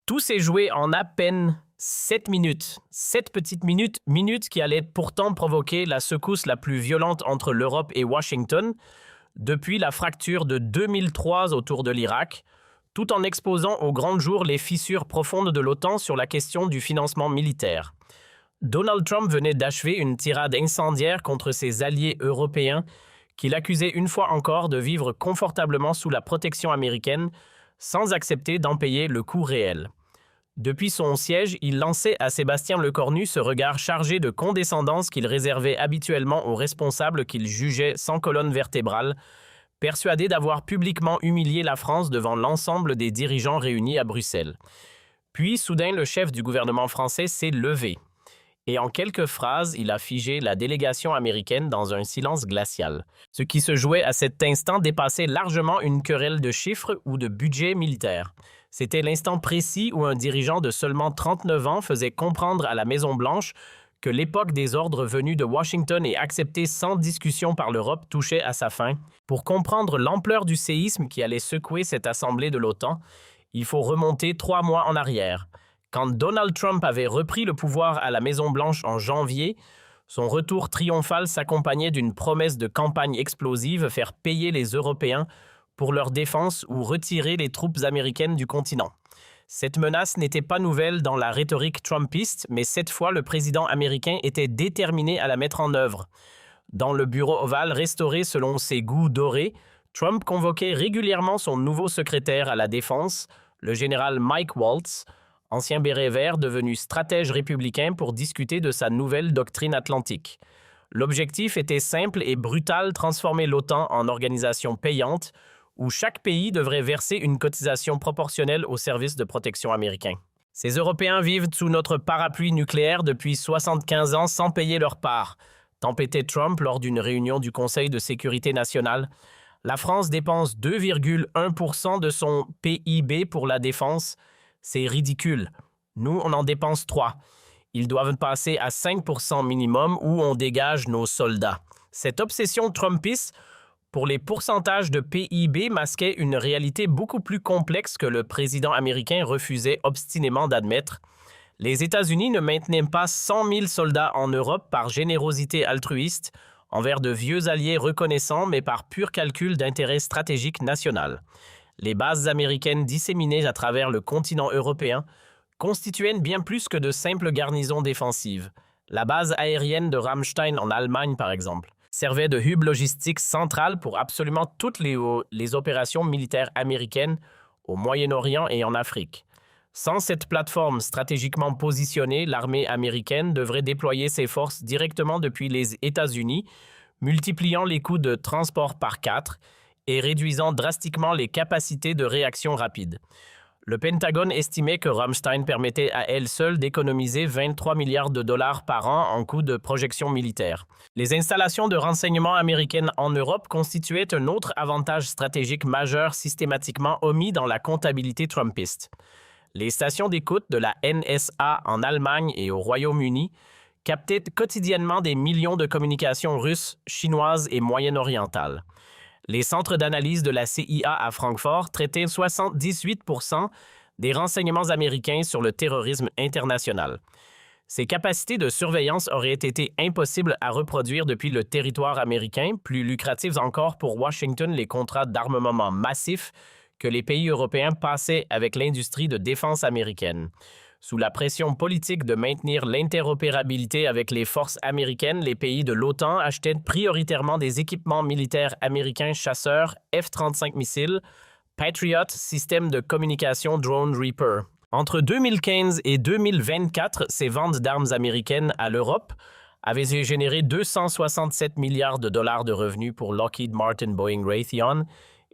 Tout s'est joué en à peine 7 minutes. 7 petites minutes qui allaient pourtant provoquer la secousse la plus violente entre l'Europe et Washington depuis la fracture de 2003 autour de l'Irak, tout en exposant au grand jour les fissures profondes de l'OTAN sur la question du financement militaire. Donald Trump venait d'achever une tirade incendiaire contre ses alliés européens qu'il accusait une fois encore de vivre confortablement sous la protection américaine sans accepter d'en payer le coût réel. Depuis son siège, il lançait à Sébastien Lecornu ce regard chargé de condescendance qu'il réservait habituellement aux responsables qu'il jugeait sans colonne vertébrale, persuadé d'avoir publiquement humilié la France devant l'ensemble des dirigeants réunis à Bruxelles. Puis, soudain, le chef du gouvernement français s'est levé. Et en quelques phrases, il a figé la délégation américaine dans un silence glacial. Ce qui se jouait à cet instant dépassait largement une querelle de chiffres ou de budget militaire. C'était l'instant précis où un dirigeant de seulement 39 ans faisait comprendre à la Maison-Blanche que l'époque des ordres venus de Washington et acceptés sans discussion par l'Europe touchait à sa fin. Pour comprendre l'ampleur du séisme qui allait secouer cette assemblée de l'OTAN, il faut remonter 3 mois en arrière. Quand Donald Trump avait repris le pouvoir à la Maison-Blanche en janvier, son retour triomphal s'accompagnait d'une promesse de campagne explosive, faire payer les Européens pour leur défense ou retirer les troupes américaines du continent. Cette menace n'était pas nouvelle dans la rhétorique trumpiste, mais cette fois le président américain était déterminé à la mettre en œuvre. Dans le bureau ovale restauré selon ses goûts dorés, Trump convoquait régulièrement son nouveau secrétaire à la Défense, le général Mike Waltz, ancien béret vert devenu stratège républicain pour discuter de sa nouvelle doctrine atlantique. L'objectif était simple et brutal, transformer l'OTAN en organisation payante où chaque pays devrait verser une cotisation proportionnelle au service de protection américain. Ces Européens vivent sous notre parapluie nucléaire depuis 75 ans sans payer leur part, tempêtait Trump lors d'une réunion du Conseil de sécurité nationale. La France dépense 2,1% de son PIB pour la défense. C'est ridicule. Nous, on en dépense 3. Ils doivent passer à 5% minimum où on dégage nos soldats. Cette obsession trumpiste pour les pourcentages de PIB masquait une réalité beaucoup plus complexe que le président américain refusait obstinément d'admettre. Les États-Unis ne maintenaient pas 100 000 soldats en Europe par générosité altruiste, envers de vieux alliés reconnaissants, mais par pur calcul d'intérêt stratégique national. Les bases américaines disséminées à travers le continent européen constituaient bien plus que de simples garnisons défensives. La base aérienne de Ramstein en Allemagne, par exemple, servait de hub logistique central pour absolument toutes les opérations militaires américaines au Moyen-Orient et en Afrique. Sans cette plateforme stratégiquement positionnée, l'armée américaine devrait déployer ses forces directement depuis les États-Unis, multipliant les coûts de transport par 4 et réduisant drastiquement les capacités de réaction rapide. Le Pentagone estimait que Ramstein permettait à elle seule d'économiser 23 milliards de dollars par an en coûts de projection militaire. Les installations de renseignement américaines en Europe constituaient un autre avantage stratégique majeur systématiquement omis dans la comptabilité trumpiste. Les stations d'écoute de la NSA en Allemagne et au Royaume-Uni captaient quotidiennement des millions de communications russes, chinoises et moyen-orientales. Les centres d'analyse de la CIA à Francfort traitaient 78% des renseignements américains sur le terrorisme international. Ces capacités de surveillance auraient été impossibles à reproduire depuis le territoire américain, plus lucratifs encore pour Washington les contrats d'armement massifs que les pays européens passaient avec l'industrie de défense américaine. Sous la pression politique de maintenir l'interopérabilité avec les forces américaines, les pays de l'OTAN achetaient prioritairement des équipements militaires américains chasseurs, F-35 missiles, Patriot, système de communication Drone Reaper. Entre 2015 et 2024, ces ventes d'armes américaines à l'Europe avaient généré 267 milliards de dollars de revenus pour Lockheed Martin, Boeing, Raytheon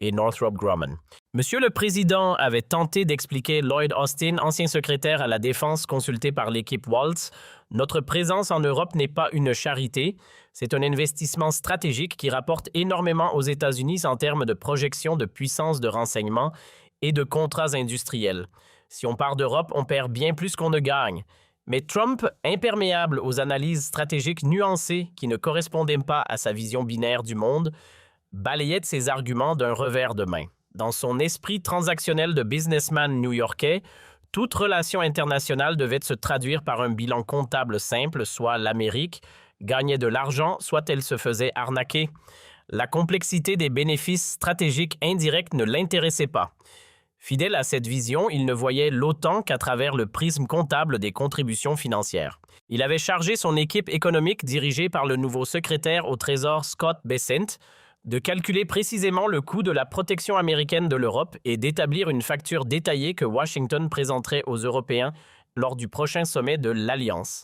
et Northrop Grumman. Monsieur le Président avait tenté d'expliquer Lloyd Austin, ancien secrétaire à la Défense consulté par l'équipe Waltz. Notre présence en Europe n'est pas une charité, c'est un investissement stratégique qui rapporte énormément aux États-Unis en termes de projection de puissance de renseignement et de contrats industriels. Si on part d'Europe, on perd bien plus qu'on ne gagne. Mais Trump, imperméable aux analyses stratégiques nuancées qui ne correspondaient pas à sa vision binaire du monde, balayait ses arguments d'un revers de main. Dans son esprit transactionnel de businessman new-yorkais, Toute relation internationale devait se traduire par un bilan comptable simple, soit l'Amérique gagnait de l'argent, soit elle se faisait arnaquer. La complexité des bénéfices stratégiques indirects ne l'intéressait pas. Fidèle à cette vision, il ne voyait l'OTAN qu'à travers le prisme comptable des contributions financières. Il avait chargé son équipe économique dirigée par le nouveau secrétaire au Trésor Scott Bessent de calculer précisément le coût de la protection américaine de l'Europe et d'établir une facture détaillée que Washington présenterait aux Européens lors du prochain sommet de l'Alliance.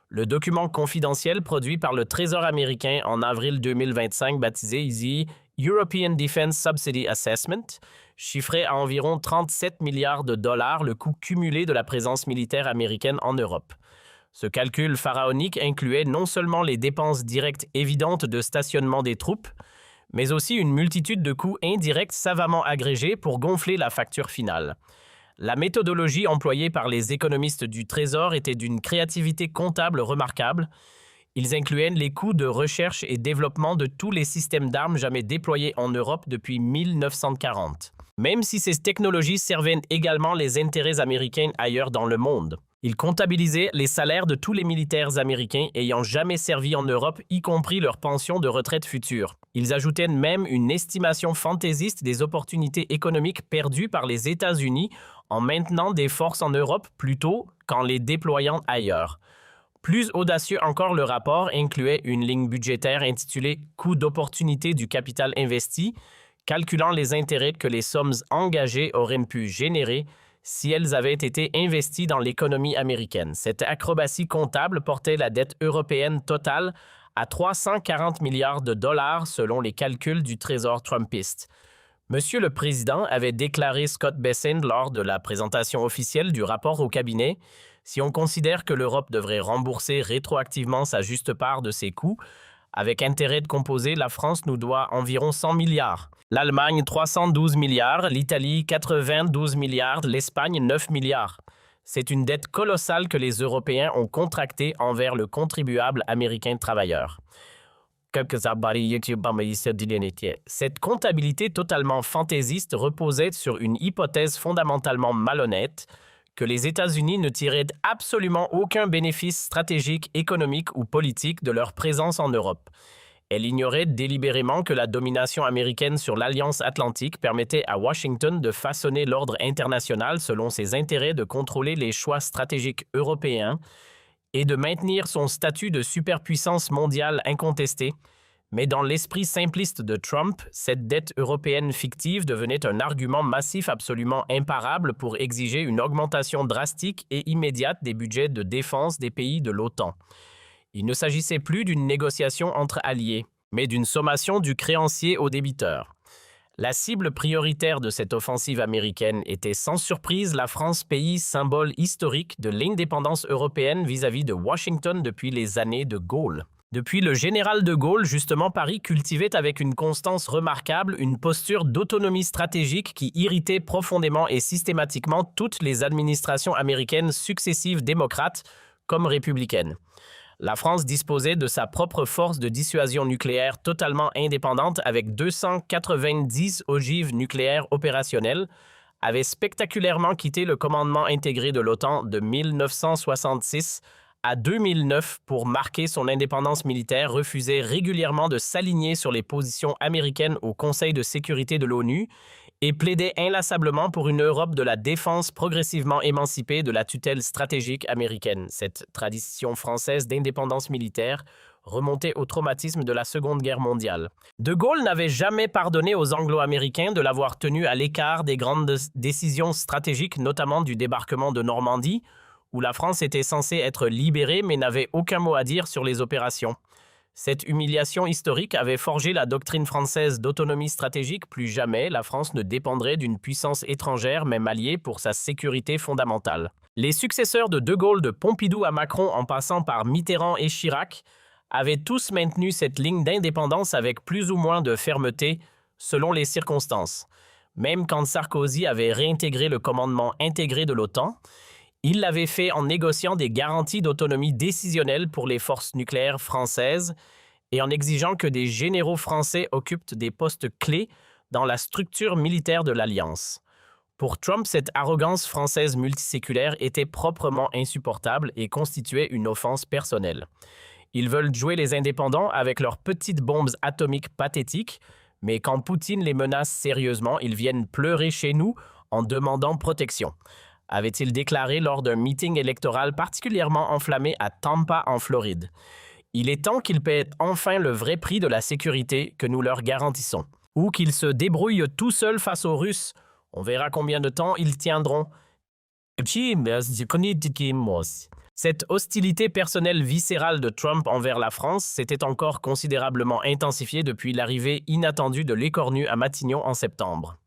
Le document confidentiel produit par le Trésor américain en avril 2025, baptisé ici European Defense Subsidy Assessment, chiffrait à environ 37 milliards de dollars le coût cumulé de la présence militaire américaine en Europe. Ce calcul pharaonique incluait non seulement les dépenses directes évidentes de stationnement des troupes, mais aussi une multitude de coûts indirects savamment agrégés pour gonfler la facture finale. La méthodologie employée par les économistes du Trésor était d'une créativité comptable remarquable. Ils incluaient les coûts de recherche et développement de tous les systèmes d'armes jamais déployés en Europe depuis 1940. Même si ces technologies servaient également les intérêts américains ailleurs dans le monde. Ils comptabilisaient les salaires de tous les militaires américains ayant jamais servi en Europe, y compris leurs pensions de retraite futures. Ils ajoutaient même une estimation fantaisiste des opportunités économiques perdues par les États-Unis en maintenant des forces en Europe plutôt qu'en les déployant ailleurs. Plus audacieux encore, le rapport incluait une ligne budgétaire intitulée « Coût d'opportunité du capital investi », calculant les intérêts que les sommes engagées auraient pu générer si elles avaient été investies dans l'économie américaine. Cette acrobatie comptable portait la dette européenne totale à 340 milliards de dollars selon les calculs du Trésor trumpiste. Monsieur le Président avait déclaré Scott Bessent lors de la présentation officielle du rapport au cabinet « Si on considère que l'Europe devrait rembourser rétroactivement sa juste part de ses coûts, avec intérêt de composer, la France nous doit environ 100 milliards. L'Allemagne 312 milliards, l'Italie 92 milliards, l'Espagne 9 milliards. C'est une dette colossale que les Européens ont contractée envers le contribuable américain travailleur. Cette comptabilité totalement fantaisiste reposait sur une hypothèse fondamentalement malhonnête que les États-Unis ne tiraient absolument aucun bénéfice stratégique, économique ou politique de leur présence en Europe. Elle ignorait délibérément que la domination américaine sur l'Alliance Atlantique permettait à Washington de façonner l'ordre international selon ses intérêts, de contrôler les choix stratégiques européens et de maintenir son statut de superpuissance mondiale incontestée. Mais dans l'esprit simpliste de Trump, cette dette européenne fictive devenait un argument massif absolument imparable pour exiger une augmentation drastique et immédiate des budgets de défense des pays de l'OTAN. Il ne s'agissait plus d'une négociation entre alliés, mais d'une sommation du créancier au débiteur. La cible prioritaire de cette offensive américaine était sans surprise la France, pays symbole historique de l'indépendance européenne vis-à-vis de Washington depuis les années de Gaulle. Depuis le général de Gaulle, justement, Paris cultivait avec une constance remarquable une posture d'autonomie stratégique qui irritait profondément et systématiquement toutes les administrations américaines successives démocrates comme républicaines. La France disposait de sa propre force de dissuasion nucléaire totalement indépendante avec 290 ogives nucléaires opérationnelles, avait spectaculairement quitté le commandement intégré de l'OTAN de 1966 à 2009 pour marquer son indépendance militaire, refusait régulièrement de s'aligner sur les positions américaines au Conseil de sécurité de l'ONU et plaidait inlassablement pour une Europe de la défense progressivement émancipée de la tutelle stratégique américaine. Cette tradition française d'indépendance militaire remontait au traumatisme de la Seconde Guerre mondiale. De Gaulle n'avait jamais pardonné aux Anglo-Américains de l'avoir tenu à l'écart des grandes décisions stratégiques, notamment du débarquement de Normandie, où la France était censée être libérée mais n'avait aucun mot à dire sur les opérations. Cette humiliation historique avait forgé la doctrine française d'autonomie stratégique. Plus jamais, la France ne dépendrait d'une puissance étrangère, même alliée, pour sa sécurité fondamentale. Les successeurs de Gaulle, de Pompidou à Macron, en passant par Mitterrand et Chirac, avaient tous maintenu cette ligne d'indépendance avec plus ou moins de fermeté, selon les circonstances. Même quand Sarkozy avait réintégré le commandement intégré de l'OTAN, il l'avait fait en négociant des garanties d'autonomie décisionnelle pour les forces nucléaires françaises et en exigeant que des généraux français occupent des postes clés dans la structure militaire de l'Alliance. Pour Trump, cette arrogance française multiséculaire était proprement insupportable et constituait une offense personnelle. Ils veulent jouer les indépendants avec leurs petites bombes atomiques pathétiques, mais quand Poutine les menace sérieusement, ils viennent pleurer chez nous en demandant protection, avait-il déclaré lors d'un meeting électoral particulièrement enflammé à Tampa, en Floride. Il est temps qu'ils paient enfin le vrai prix de la sécurité que nous leur garantissons, ou qu'ils se débrouillent tout seuls face aux Russes. On verra combien de temps ils tiendront. Cette hostilité personnelle viscérale de Trump envers la France s'était encore considérablement intensifiée depuis l'arrivée inattendue de l'écornu à Matignon en septembre.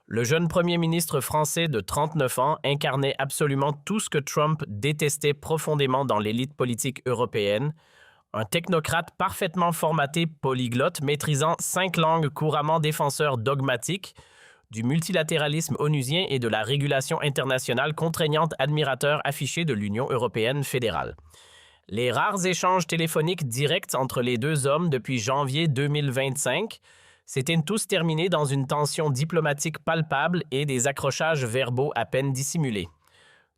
Le jeune premier ministre français de 39 ans incarnait absolument tout ce que Trump détestait profondément dans l'élite politique européenne, un technocrate parfaitement formaté polyglotte maîtrisant 5 langues couramment défenseur dogmatique, du multilatéralisme onusien et de la régulation internationale contraignante admirateur affiché de l'Union européenne fédérale. Les rares échanges téléphoniques directs entre les deux hommes depuis janvier 2025 s'étaient tous terminés dans une tension diplomatique palpable et des accrochages verbaux à peine dissimulés.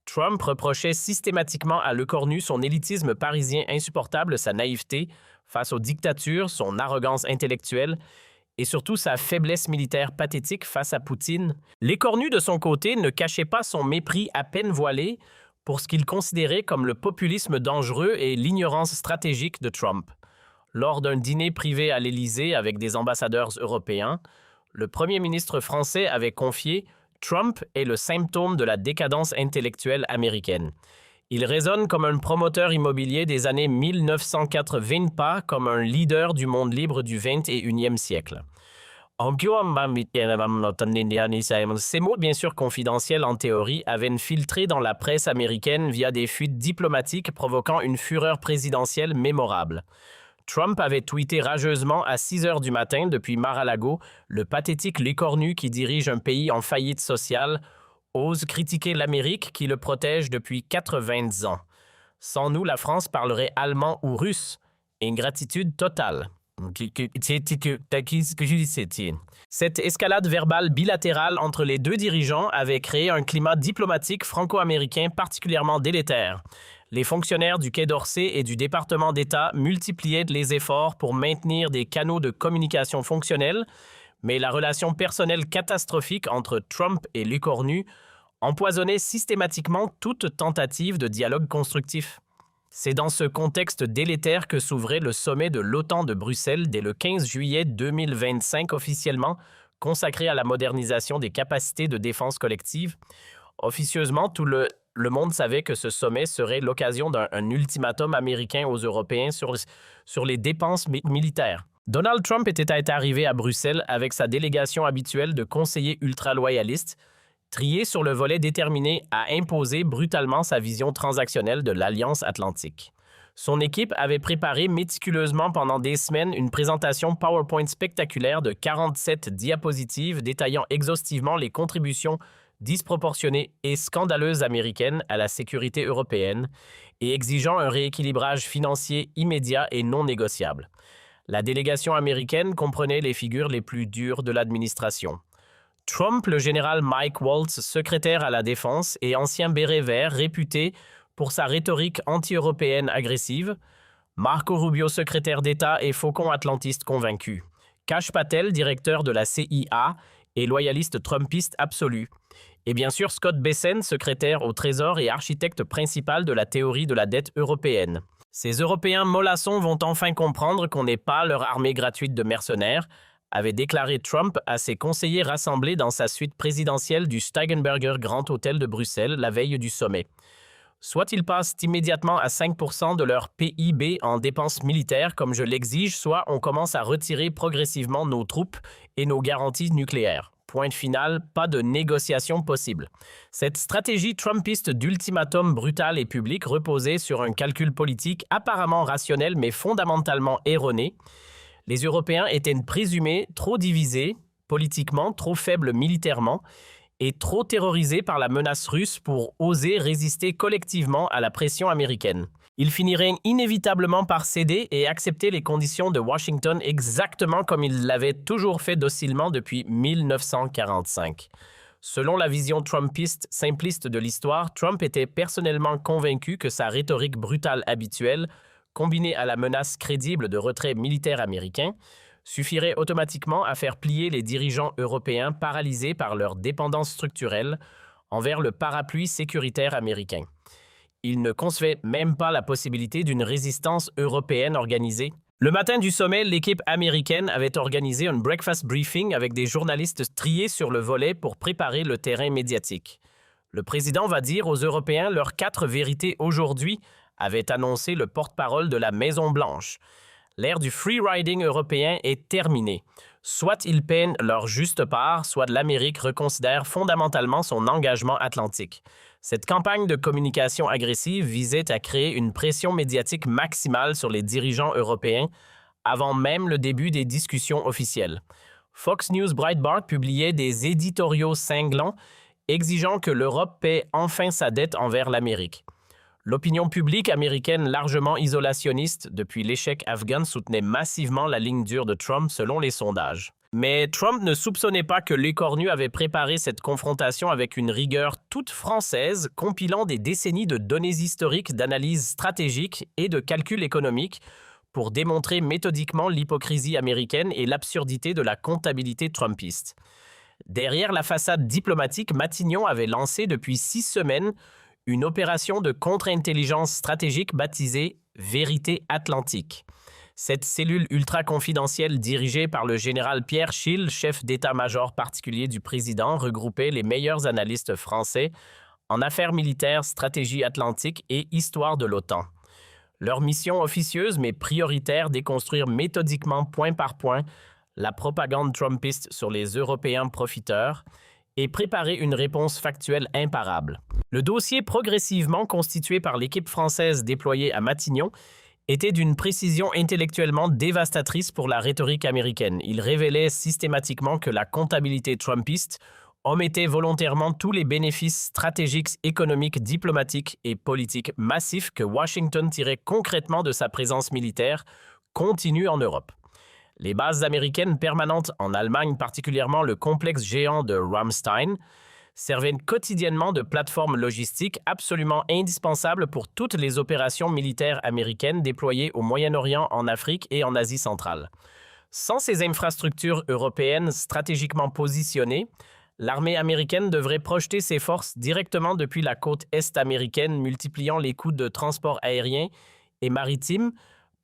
Trump reprochait systématiquement à l'écornu son élitisme parisien insupportable, sa naïveté face aux dictatures, son arrogance intellectuelle et surtout sa faiblesse militaire pathétique face à Poutine. L'écornu, de son côté, ne cachait pas son mépris à peine voilé pour ce qu'il considérait comme le populisme dangereux et l'ignorance stratégique de Trump. Lors d'un dîner privé à l'Élysée avec des ambassadeurs européens, le premier ministre français avait confié « Trump est le symptôme de la décadence intellectuelle américaine. Il résonne comme un promoteur immobilier des années 1980, pas comme un leader du monde libre du 21e siècle. » Ces mots, bien sûr confidentiels en théorie, avaient filtré dans la presse américaine via des fuites diplomatiques provoquant une fureur présidentielle mémorable. Trump avait tweeté rageusement à 6 heures du matin depuis Mar-a-Lago, le pathétique l'écornu qui dirige un pays en faillite sociale ose critiquer l'Amérique qui le protège depuis 80 ans. Sans nous, la France parlerait allemand ou russe. Ingratitude totale. Cette escalade verbale bilatérale entre les deux dirigeants avait créé un climat diplomatique franco-américain particulièrement délétère. Les fonctionnaires du Quai d'Orsay et du département d'État multipliaient les efforts pour maintenir des canaux de communication fonctionnels, mais la relation personnelle catastrophique entre Trump et l'écornu empoisonnait systématiquement toute tentative de dialogue constructif. C'est dans ce contexte délétère que s'ouvrait le sommet de l'OTAN de Bruxelles dès le 15 juillet 2025 officiellement consacré à la modernisation des capacités de défense collective. Officieusement, tout le monde savait que ce sommet serait l'occasion d'un ultimatum américain aux Européens sur les dépenses militaires. Donald Trump était arrivé à Bruxelles avec sa délégation habituelle de conseillers ultra-loyalistes, triés sur le volet déterminé à imposer brutalement sa vision transactionnelle de l'Alliance Atlantique. Son équipe avait préparé méticuleusement pendant des semaines une présentation PowerPoint spectaculaire de 47 diapositives détaillant exhaustivement les contributions disproportionnées et scandaleuses américaines à la sécurité européenne et exigeant un rééquilibrage financier immédiat et non négociable. La délégation américaine comprenait les figures les plus dures de l'administration. Trump, le général Mike Waltz, secrétaire à la Défense et ancien béret vert réputé pour sa rhétorique anti-européenne agressive, Marco Rubio, secrétaire d'État et faucon atlantiste convaincu, Kash Patel, directeur de la CIA et loyaliste trumpiste absolu, et bien sûr Scott Bessent, secrétaire au Trésor et architecte principal de la théorie de la dette européenne. Ces Européens mollassons vont enfin comprendre qu'on n'est pas leur armée gratuite de mercenaires, avait déclaré Trump à ses conseillers rassemblés dans sa suite présidentielle du Steigenberger Grand Hôtel de Bruxelles la veille du sommet. Soit ils passent immédiatement à 5% de leur PIB en dépenses militaires comme je l'exige, soit on commence à retirer progressivement nos troupes et nos garanties nucléaires. Point final, pas de négociation possible. Cette stratégie trumpiste d'ultimatum brutal et public reposait sur un calcul politique apparemment rationnel mais fondamentalement erroné. Les Européens étaient présumés trop divisés politiquement, trop faibles militairement et trop terrorisés par la menace russe pour oser résister collectivement à la pression américaine. Ils finiraient inévitablement par céder et accepter les conditions de Washington exactement comme ils l'avaient toujours fait docilement depuis 1945. Selon la vision trumpiste simpliste de l'histoire, Trump était personnellement convaincu que sa rhétorique brutale habituelle, combinée à la menace crédible de retrait militaire américain, suffirait automatiquement à faire plier les dirigeants européens paralysés par leur dépendance structurelle envers le parapluie sécuritaire américain. Il ne concevait même pas la possibilité d'une résistance européenne organisée. Le matin du sommet, l'équipe américaine avait organisé un breakfast briefing avec des journalistes triés sur le volet pour préparer le terrain médiatique. Le président va dire aux Européens leurs 4 vérités aujourd'hui, avait annoncé le porte-parole de la Maison-Blanche. L'ère du free riding européen est terminée. Soit ils peinent leur juste part, soit l'Amérique reconsidère fondamentalement son engagement atlantique. Cette campagne de communication agressive visait à créer une pression médiatique maximale sur les dirigeants européens avant même le début des discussions officielles. Fox News Breitbart publiait des éditoriaux cinglants exigeant que l'Europe paie enfin sa dette envers l'Amérique. L'opinion publique américaine largement isolationniste depuis l'échec afghan soutenait massivement la ligne dure de Trump selon les sondages. Mais Trump ne soupçonnait pas que l'écornu avait préparé cette confrontation avec une rigueur toute française, compilant des décennies de données historiques, d'analyse stratégique et de calcul économique pour démontrer méthodiquement l'hypocrisie américaine et l'absurdité de la comptabilité trumpiste. Derrière la façade diplomatique, Matignon avait lancé depuis 6 semaines une opération de contre-intelligence stratégique baptisée « Vérité Atlantique ». Cette cellule ultra-confidentielle dirigée par le général Pierre Schill, chef d'état-major particulier du président, regroupait les meilleurs analystes français en affaires militaires, stratégie atlantique et histoire de l'OTAN. Leur mission officieuse mais prioritaire, déconstruire méthodiquement point par point la propagande trumpiste sur les Européens profiteurs et préparer une réponse factuelle imparable. Le dossier progressivement constitué par l'équipe française déployée à Matignon était d'une précision intellectuellement dévastatrice pour la rhétorique américaine. Il révélait systématiquement que la comptabilité trumpiste omettait volontairement tous les bénéfices stratégiques, économiques, diplomatiques et politiques massifs que Washington tirait concrètement de sa présence militaire continue en Europe. Les bases américaines permanentes en Allemagne, particulièrement le complexe géant de Ramstein, servaient quotidiennement de plateforme logistique absolument indispensable pour toutes les opérations militaires américaines déployées au Moyen-Orient, en Afrique et en Asie centrale. Sans ces infrastructures européennes stratégiquement positionnées, l'armée américaine devrait projeter ses forces directement depuis la côte est américaine, multipliant les coûts de transport aérien et maritime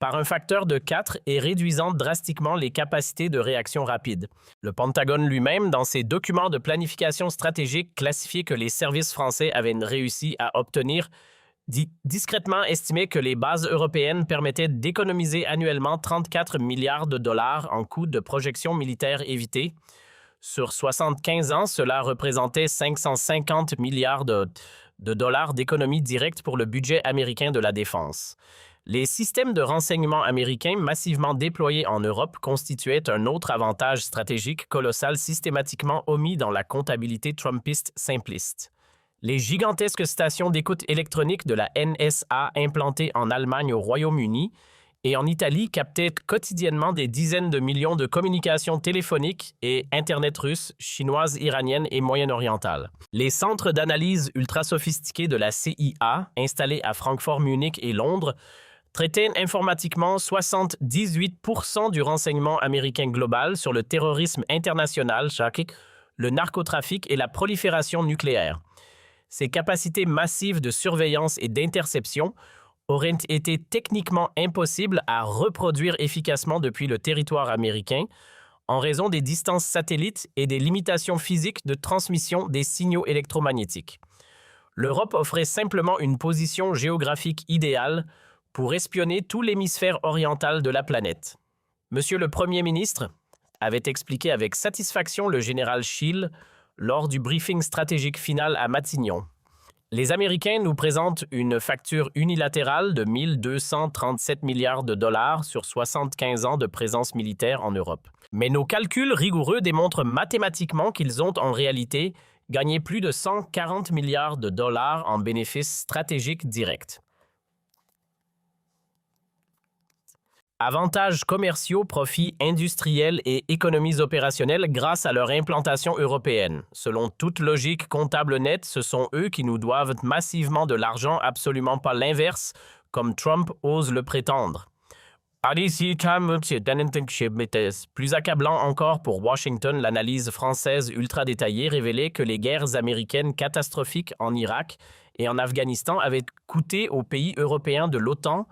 par un facteur de 4 et réduisant drastiquement les capacités de réaction rapide. Le Pentagone lui-même, dans ses documents de planification stratégique, classifiait que les services français avaient réussi à obtenir, discrètement estimé que les bases européennes permettaient d'économiser annuellement 34 milliards de dollars en coûts de projection militaire évités. Sur 75 ans, cela représentait 550 milliards de dollars d'économies directes pour le budget américain de la défense. Les systèmes de renseignement américains massivement déployés en Europe constituaient un autre avantage stratégique colossal systématiquement omis dans la comptabilité trumpiste simpliste. Les gigantesques stations d'écoute électronique de la NSA implantées en Allemagne au Royaume-Uni et en Italie captaient quotidiennement des dizaines de millions de communications téléphoniques et Internet russe, chinoise, iranienne et moyen-orientale. Les centres d'analyse ultra sophistiqués de la CIA, installés à Francfort, Munich et Londres, traitaient informatiquement 78% du renseignement américain global sur le terrorisme international, le narcotrafic et la prolifération nucléaire. Ces capacités massives de surveillance et d'interception auraient été techniquement impossibles à reproduire efficacement depuis le territoire américain en raison des distances satellites et des limitations physiques de transmission des signaux électromagnétiques. L'Europe offrait simplement une position géographique idéale pour espionner tout l'hémisphère oriental de la planète. Monsieur le Premier ministre, avait expliqué avec satisfaction le général Schill lors du briefing stratégique final à Matignon. Les Américains nous présentent une facture unilatérale de 1237 milliards de dollars sur 75 ans de présence militaire en Europe. Mais nos calculs rigoureux démontrent mathématiquement qu'ils ont en réalité gagné plus de 140 milliards de dollars en bénéfices stratégiques directs. Avantages commerciaux, profits industriels et économies opérationnelles grâce à leur implantation européenne. Selon toute logique comptable nette, ce sont eux qui nous doivent massivement de l'argent, absolument pas l'inverse, comme Trump ose le prétendre. Plus accablant encore pour Washington, l'analyse française ultra détaillée révélait que les guerres américaines catastrophiques en Irak et en Afghanistan avaient coûté aux pays européens de l'OTAN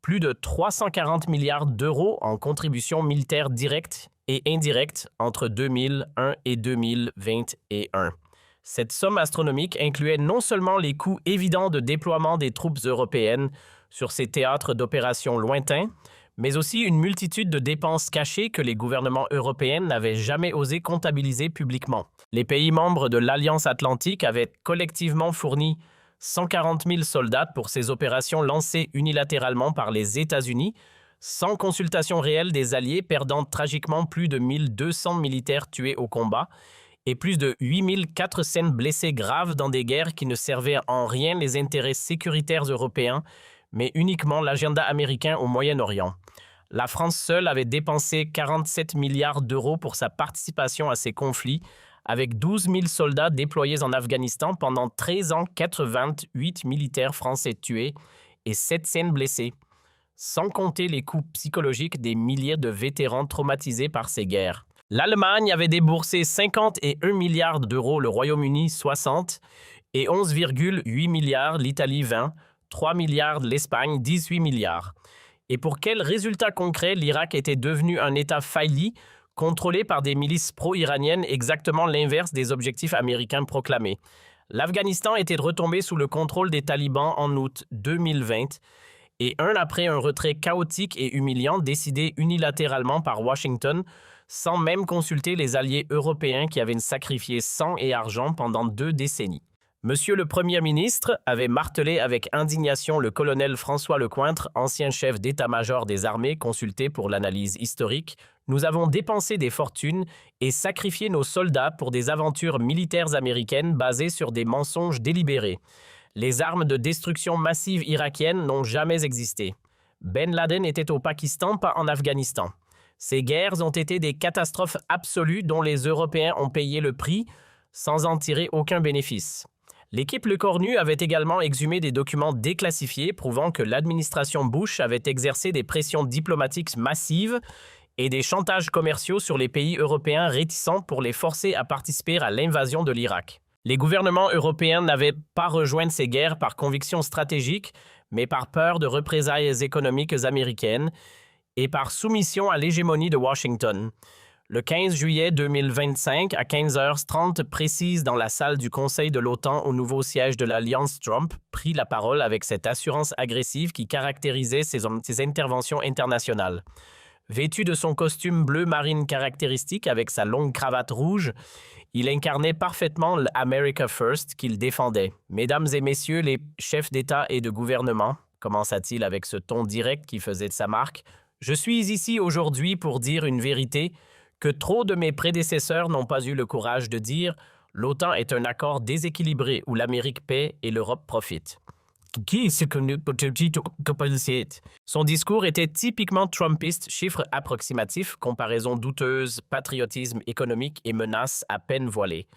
plus de 340 milliards d'euros en contributions militaires directes et indirectes entre 2001 et 2021. Cette somme astronomique incluait non seulement les coûts évidents de déploiement des troupes européennes sur ces théâtres d'opérations lointains, mais aussi une multitude de dépenses cachées que les gouvernements européens n'avaient jamais osé comptabiliser publiquement. Les pays membres de l'Alliance Atlantique avaient collectivement fourni 140 000 soldats pour ces opérations lancées unilatéralement par les États-Unis, sans consultation réelle des alliés, perdant tragiquement plus de 1200 militaires tués au combat et plus de 8400 blessés graves dans des guerres qui ne servaient en rien les intérêts sécuritaires européens, mais uniquement l'agenda américain au Moyen-Orient. La France seule avait dépensé 47 milliards d'euros pour sa participation à ces conflits, avec 12 000 soldats déployés en Afghanistan pendant 13 ans, 88 militaires français tués et 700 blessés, sans compter les coûts psychologiques des milliers de vétérans traumatisés par ces guerres. L'Allemagne avait déboursé 51 milliards d'euros, le Royaume-Uni 60 et 11,8 milliards, l'Italie 20, 3 milliards, l'Espagne 18 milliards. Et pour quel résultat concret l'Irak était devenu un État failli, contrôlé par des milices pro-iraniennes, exactement l'inverse des objectifs américains proclamés. L'Afghanistan était retombé sous le contrôle des talibans en août 2020 et après un retrait chaotique et humiliant décidé unilatéralement par Washington, sans même consulter les alliés européens qui avaient sacrifié sang et argent pendant 2 décennies. Monsieur le Premier ministre avait martelé avec indignation le colonel François Lecointre, ancien chef d'état-major des armées consulté pour l'analyse historique. Nous avons dépensé des fortunes et sacrifié nos soldats pour des aventures militaires américaines basées sur des mensonges délibérés. Les armes de destruction massive irakiennes n'ont jamais existé. Ben Laden était au Pakistan, pas en Afghanistan. Ces guerres ont été des catastrophes absolues dont les Européens ont payé le prix sans en tirer aucun bénéfice. L'équipe Le Cornu avait également exhumé des documents déclassifiés prouvant que l'administration Bush avait exercé des pressions diplomatiques massives et des chantages commerciaux sur les pays européens réticents pour les forcer à participer à l'invasion de l'Irak. Les gouvernements européens n'avaient pas rejoint ces guerres par conviction stratégique, mais par peur de représailles économiques américaines et par soumission à l'hégémonie de Washington. Le 15 juillet 2025, à 15h30 précise, dans la salle du Conseil de l'OTAN au nouveau siège de l'Alliance, Trump prit la parole avec cette assurance agressive qui caractérisait ses interventions internationales. Vêtu de son costume bleu marine caractéristique avec sa longue cravate rouge, il incarnait parfaitement l'America First qu'il défendait. « Mesdames et messieurs les chefs d'État et de gouvernement », commença-t-il avec ce ton direct qui faisait de sa marque, « je suis ici aujourd'hui pour dire une vérité que trop de mes prédécesseurs n'ont pas eu le courage de dire « l'OTAN est un accord déséquilibré où l'Amérique paie et l'Europe profite ». Son discours était typiquement trumpiste, chiffres approximatifs, comparaisons douteuses, patriotisme économique et menaces à peine voilées.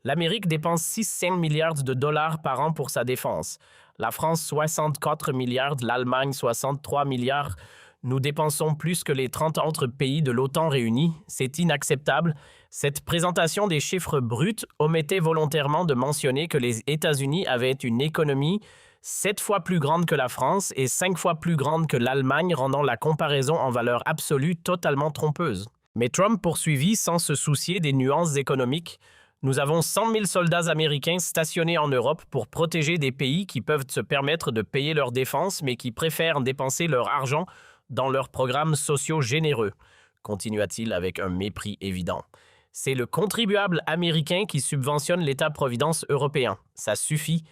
L'Amérique dépense 600 milliards de dollars par an pour sa défense. La France, 64 milliards, l'Allemagne, 63 milliards. Nous dépensons plus que les 30 autres pays de l'OTAN réunis. C'est inacceptable. Cette présentation des chiffres bruts omettait volontairement de mentionner que les États-Unis avaient une économie 7 fois plus grande que la France et 5 fois plus grande que l'Allemagne, rendant la comparaison en valeur absolue totalement trompeuse. Mais Trump poursuivit sans se soucier des nuances économiques. Nous avons 100 000 soldats américains stationnés en Europe pour protéger des pays qui peuvent se permettre de payer leur défense mais qui préfèrent dépenser leur argent dans leurs programmes sociaux généreux, continua-t-il avec un mépris évident. C'est le contribuable américain qui subventionne l'État-providence européen. Ça suffit.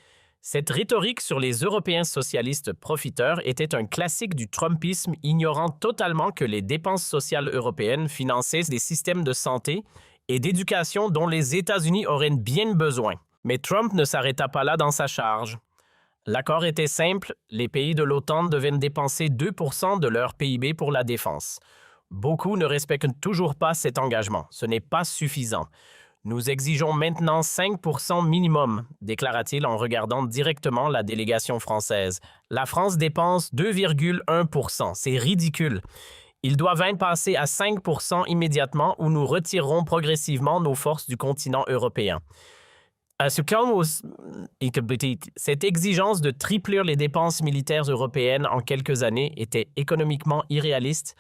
Cette rhétorique sur les Européens socialistes profiteurs était un classique du Trumpisme, ignorant totalement que les dépenses sociales européennes finançaient des systèmes de santé et d'éducation dont les États-Unis auraient bien besoin. Mais Trump ne s'arrêta pas là dans sa charge. L'accord était simple, les pays de l'OTAN devaient dépenser 2% de leur PIB pour la défense. Beaucoup ne respectent toujours pas cet engagement, ce n'est pas suffisant. Nous exigeons maintenant 5% minimum, déclara-t-il en regardant directement la délégation française. La France dépense 2,1%, c'est ridicule. Ils doivent même passer à 5% immédiatement ou nous retirerons progressivement nos forces du continent européen. Cette exigence de tripler les dépenses militaires européennes en quelques années était économiquement irréaliste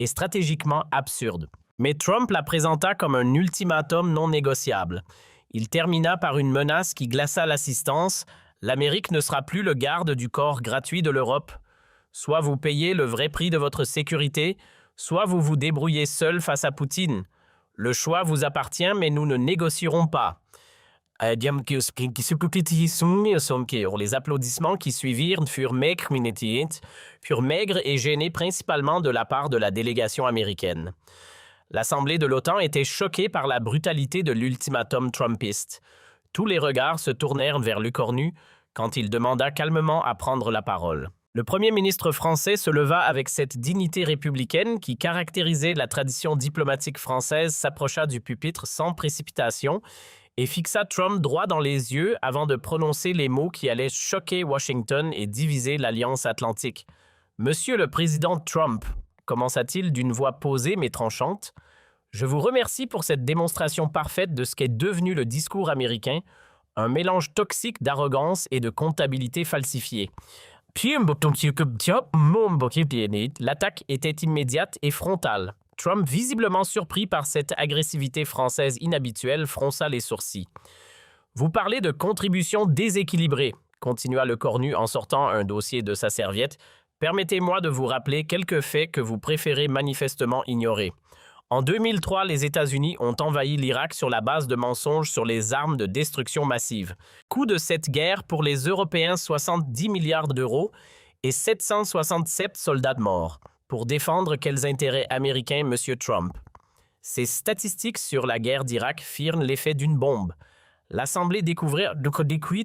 et stratégiquement absurde. Mais Trump la présenta comme un ultimatum non négociable. Il termina par une menace qui glaça l'assistance. L'Amérique ne sera plus le garde du corps gratuit de l'Europe. Soit vous payez le vrai prix de votre sécurité, soit vous vous débrouillez seul face à Poutine. Le choix vous appartient, mais nous ne négocierons pas. Les applaudissements qui suivirent furent maigres et gênés principalement de la part de la délégation américaine. L'Assemblée de l'OTAN était choquée par la brutalité de l'ultimatum trumpiste. Tous les regards se tournèrent vers Lecornu quand il demanda calmement à prendre la parole. Le Premier ministre français se leva avec cette dignité républicaine qui caractérisait la tradition diplomatique française, s'approcha du pupitre sans précipitation et fixa Trump droit dans les yeux avant de prononcer les mots qui allaient choquer Washington et diviser l'Alliance atlantique. « Monsieur le président Trump », commença-t-il d'une voix posée mais tranchante, « je vous remercie pour cette démonstration parfaite de ce qu'est devenu le discours américain, un mélange toxique d'arrogance et de comptabilité falsifiée. » L'attaque était immédiate et frontale. Trump, visiblement surpris par cette agressivité française inhabituelle, fronça les sourcils. « Vous parlez de contributions déséquilibrées, » continua Lecornu en sortant un dossier de sa serviette. « Permettez-moi de vous rappeler quelques faits que vous préférez manifestement ignorer. En 2003, les États-Unis ont envahi l'Irak sur la base de mensonges sur les armes de destruction massive. Coût de cette guerre pour les Européens 70 milliards d'euros et 767 soldats morts. Pour défendre quels intérêts américains, M. Trump? Ces statistiques sur la guerre d'Irak firent l'effet d'une bombe. L'Assemblée découvrit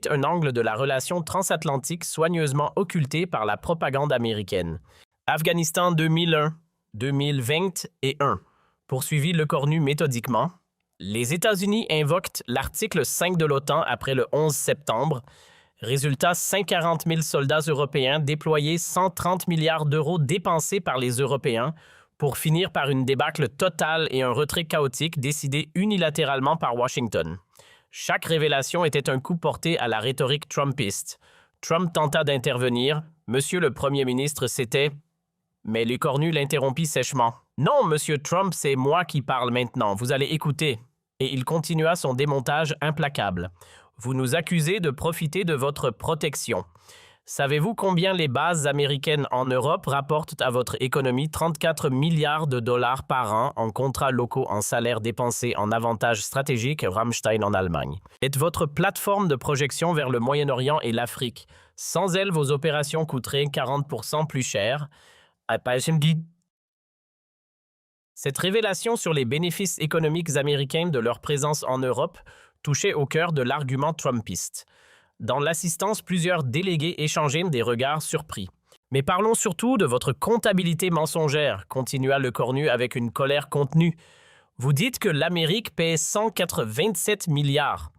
un angle de la relation transatlantique soigneusement occulté par la propagande américaine. Afghanistan 2001, 2021. Poursuivit Lecornu méthodiquement. Les États-Unis invoquent l'article 5 de l'OTAN après le 11 septembre. Résultat, 140 000 soldats européens déployés, 130 milliards d'euros dépensés par les Européens pour finir par une débâcle totale et un retrait chaotique décidé unilatéralement par Washington. Chaque révélation était un coup porté à la rhétorique trumpiste. Trump tenta d'intervenir. Monsieur le Premier ministre, c'était... Mais Lecornu l'interrompit sèchement. « Non, Monsieur Trump, c'est moi qui parle maintenant. Vous allez écouter. » Et il continua son démontage implacable. Vous nous accusez de profiter de votre protection. Savez-vous combien les bases américaines en Europe rapportent à votre économie 34 milliards de dollars par an en contrats locaux en salaires dépensés en avantages stratégiques Rammstein en Allemagne? Est votre plateforme de projection vers le Moyen-Orient et l'Afrique. Sans elle, vos opérations coûteraient 40% plus cher. Cette révélation sur les bénéfices économiques américains de leur présence en Europe touchait au cœur de l'argument trumpiste. Dans l'assistance, plusieurs délégués échangèrent des regards surpris. « Mais parlons surtout de votre comptabilité mensongère », continua Lecornu avec une colère contenue. « Vous dites que l'Amérique paie 127 milliards.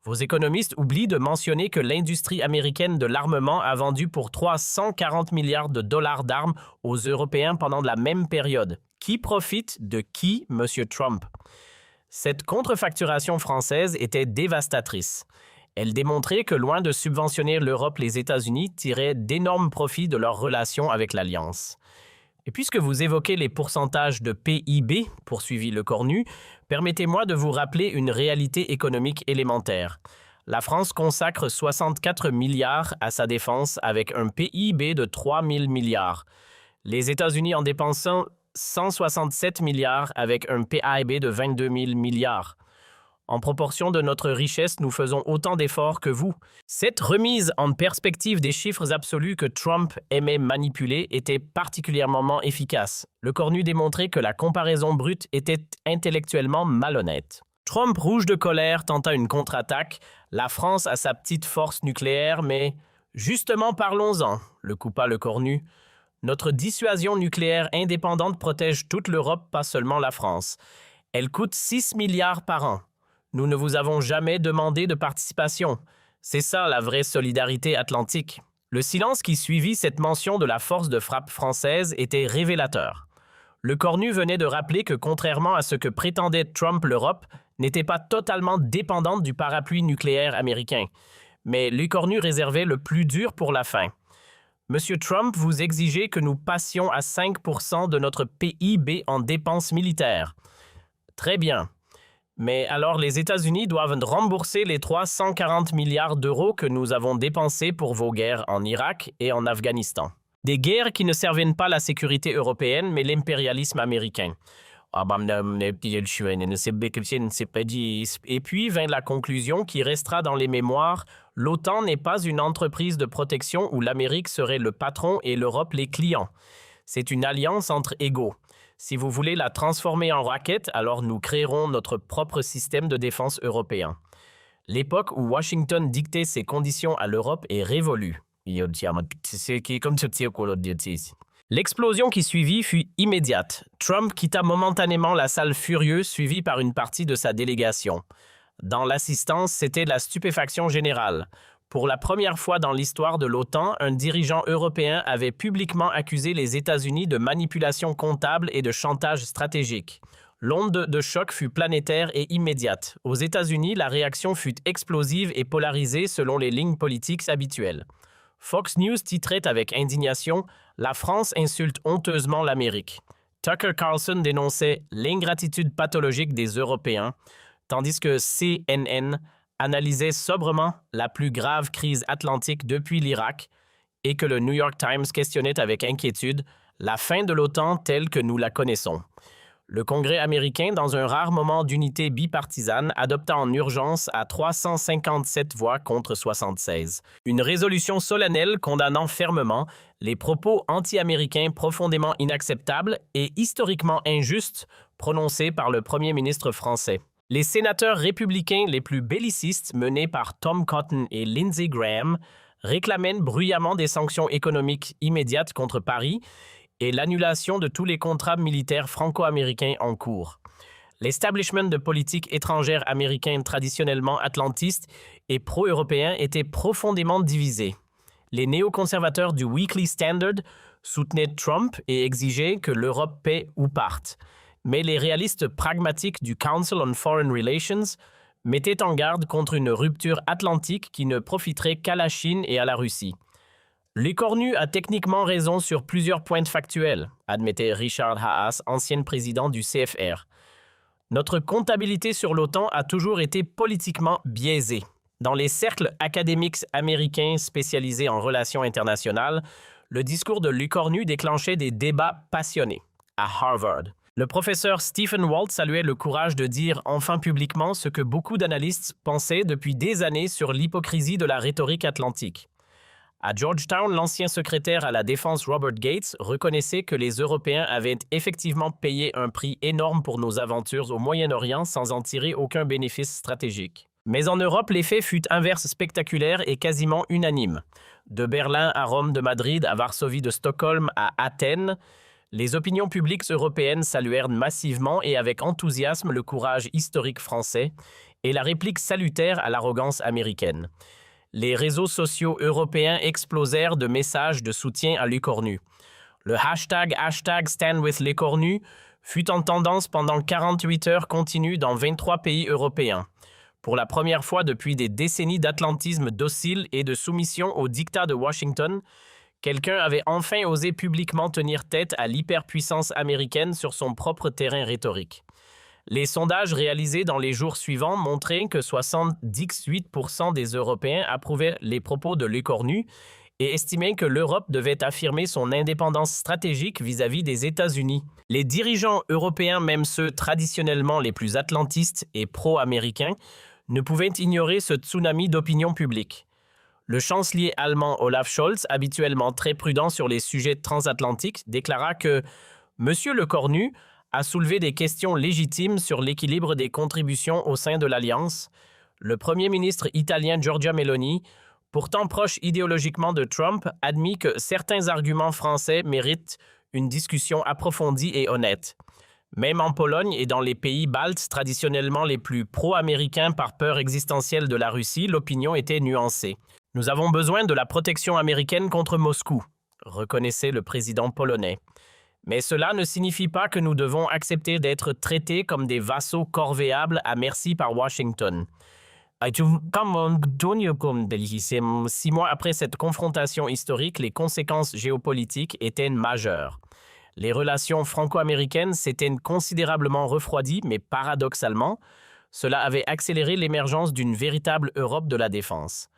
Vos économistes oublient de mentionner que l'industrie américaine de l'armement a vendu pour 340 milliards de dollars d'armes aux Européens pendant la même période. Qui profite de qui, M. Trump? Cette contrefacturation française était dévastatrice. Elle démontrait que loin de subventionner l'Europe, les États-Unis tiraient d'énormes profits de leurs relations avec l'Alliance. Et puisque vous évoquez les pourcentages de PIB, poursuivit Lecornu, permettez-moi de vous rappeler une réalité économique élémentaire. La France consacre 64 milliards à sa défense avec un PIB de 3 000 milliards. Les États-Unis en dépensant 167 milliards avec un PIB de 22 000 milliards. En proportion de notre richesse, nous faisons autant d'efforts que vous. Cette remise en perspective des chiffres absolus que Trump aimait manipuler était particulièrement efficace. Lecornu démontrait que la comparaison brute était intellectuellement malhonnête. Trump, rouge de colère, tenta une contre-attaque. La France a sa petite force nucléaire, mais Justement, parlons-en, le coupa le cornu. Notre dissuasion nucléaire indépendante protège toute l'Europe, pas seulement la France. Elle coûte 6 milliards par an. Nous ne vous avons jamais demandé de participation. C'est ça la vraie solidarité atlantique. Le silence qui suivit cette mention de la force de frappe française était révélateur. Le cornu venait de rappeler que contrairement à ce que prétendait Trump, l'Europe n'était pas totalement dépendante du parapluie nucléaire américain. Mais le cornu réservait le plus dur pour la fin. Monsieur Trump, vous exigez que nous passions à 5% de notre PIB en dépenses militaires. Très bien. Mais alors les États-Unis doivent rembourser les 340 milliards d'euros que nous avons dépensés pour vos guerres en Irak et en Afghanistan. Des guerres qui ne servaient pas la sécurité européenne, mais l'impérialisme américain. Et puis vint la conclusion qui restera dans les mémoires. L'OTAN n'est pas une entreprise de protection où l'Amérique serait le patron et l'Europe les clients. C'est une alliance entre égaux. Si vous voulez la transformer en raquette, alors nous créerons notre propre système de défense européen. L'époque où Washington dictait ses conditions à l'Europe est révolue. L'explosion qui suivit fut immédiate. Trump quitta momentanément la salle furieux, suivi par une partie de sa délégation. Dans l'assistance, c'était la stupéfaction générale. Pour la première fois dans l'histoire de l'OTAN, un dirigeant européen avait publiquement accusé les États-Unis de manipulation comptable et de chantage stratégique. L'onde de choc fut planétaire et immédiate. Aux États-Unis, la réaction fut explosive et polarisée selon les lignes politiques habituelles. Fox News titrait avec indignation « La France insulte honteusement l'Amérique ». Tucker Carlson dénonçait « l'ingratitude pathologique des Européens », tandis que CNN analysait sobrement la plus grave crise atlantique depuis l'Irak et que le New York Times questionnait avec inquiétude la fin de l'OTAN telle que nous la connaissons. Le Congrès américain, dans un rare moment d'unité bipartisane, adopta en urgence à 357 voix contre 76 une résolution solennelle condamnant fermement les propos anti-américains profondément inacceptables et historiquement injustes prononcés par le premier ministre français. Les sénateurs républicains les plus bellicistes, menés par Tom Cotton et Lindsey Graham, réclamaient bruyamment des sanctions économiques immédiates contre Paris et l'annulation de tous les contrats militaires franco-américains en cours. L'establishment de politique étrangère américain traditionnellement atlantiste et pro-européen était profondément divisé. Les néoconservateurs du Weekly Standard soutenaient Trump et exigeaient que l'Europe paie ou parte. Mais les réalistes pragmatiques du Council on Foreign Relations mettaient en garde contre une rupture atlantique qui ne profiterait qu'à la Chine et à la Russie. Le cornu a techniquement raison sur plusieurs points factuels, admettait Richard Haas, ancien président du CFR. Notre comptabilité sur l'OTAN a toujours été politiquement biaisée. Dans les cercles académiques américains spécialisés en relations internationales, le discours de Le Cornu déclenchait des débats passionnés. À Harvard, le professeur Stephen Walt saluait le courage de dire enfin publiquement ce que beaucoup d'analystes pensaient depuis des années sur l'hypocrisie de la rhétorique atlantique. À Georgetown, l'ancien secrétaire à la Défense Robert Gates reconnaissait que les Européens avaient effectivement payé un prix énorme pour nos aventures au Moyen-Orient sans en tirer aucun bénéfice stratégique. Mais en Europe, l'effet fut inverse spectaculaire et quasiment unanime. De Berlin à Rome, de Madrid à Varsovie, de Stockholm à Athènes, les opinions publiques européennes saluèrent massivement et avec enthousiasme le courage historique français et la réplique salutaire à l'arrogance américaine. Les réseaux sociaux européens explosèrent de messages de soutien à Le Cornu. Le hashtag #StandWithLesCornus fut en tendance pendant 48 heures continues dans 23 pays européens. Pour la première fois depuis des décennies d'atlantisme docile et de soumission au diktat de Washington, quelqu'un avait enfin osé publiquement tenir tête à l'hyperpuissance américaine sur son propre terrain rhétorique. Les sondages réalisés dans les jours suivants montraient que 78% des Européens approuvaient les propos de Le Cornu et estimaient que l'Europe devait affirmer son indépendance stratégique vis-à-vis des États-Unis. Les dirigeants européens, même ceux traditionnellement les plus atlantistes et pro-américains, ne pouvaient ignorer ce tsunami d'opinion publique. Le chancelier allemand Olaf Scholz, habituellement très prudent sur les sujets transatlantiques, déclara que « Monsieur Le Cornu a soulevé des questions légitimes sur l'équilibre des contributions au sein de l'Alliance. Le premier ministre italien Giorgia Meloni pourtant proche idéologiquement de Trump, admet que certains arguments français méritent une discussion approfondie et honnête. Même en Pologne et dans les pays baltes, traditionnellement les plus pro-américains par peur existentielle de la Russie, l'opinion était nuancée. Nous avons besoin de la protection américaine contre Moscou, reconnaissait le président polonais. Mais cela ne signifie pas que nous devons accepter d'être traités comme des vassaux corvéables à merci par Washington. 6 mois après cette confrontation historique, les conséquences géopolitiques étaient majeures. Les relations franco-américaines s'étaient considérablement refroidies, mais paradoxalement, cela avait accéléré l'émergence d'une véritable Europe de la défense.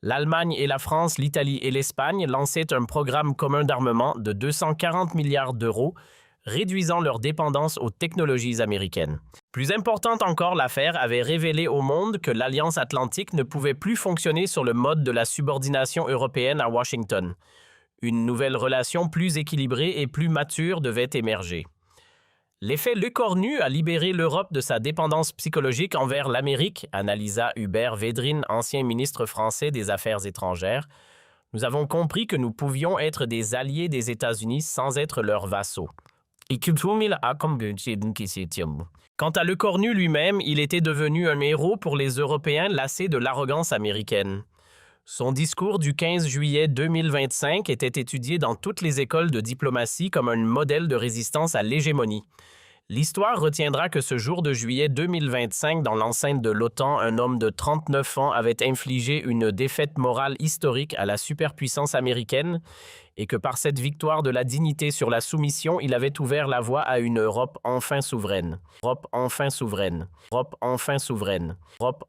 L'Allemagne et la France, l'Italie et l'Espagne lançaient un programme commun d'armement de 240 milliards d'euros, réduisant leur dépendance aux technologies américaines. Plus importante encore, l'affaire avait révélé au monde que l'Alliance atlantique ne pouvait plus fonctionner sur le mode de la subordination européenne à Washington. Une nouvelle relation plus équilibrée et plus mature devait émerger. L'effet Le Cornu a libéré l'Europe de sa dépendance psychologique envers l'Amérique, analysa Hubert Védrine, ancien ministre français des Affaires étrangères. Nous avons compris que nous pouvions être des alliés des États-Unis sans être leurs vassaux. Quant à Le Cornu lui-même, il était devenu un héros pour les Européens lassés de l'arrogance américaine. Son discours du 15 juillet 2025 était étudié dans toutes les écoles de diplomatie comme un modèle de résistance à l'hégémonie. L'histoire retiendra que ce jour de juillet 2025, dans l'enceinte de l'OTAN, un homme de 39 ans avait infligé une défaite morale historique à la superpuissance américaine et que par cette victoire de la dignité sur la soumission, il avait ouvert la voie à une Europe enfin souveraine. Europe enfin souveraine. Europe enfin souveraine. Europe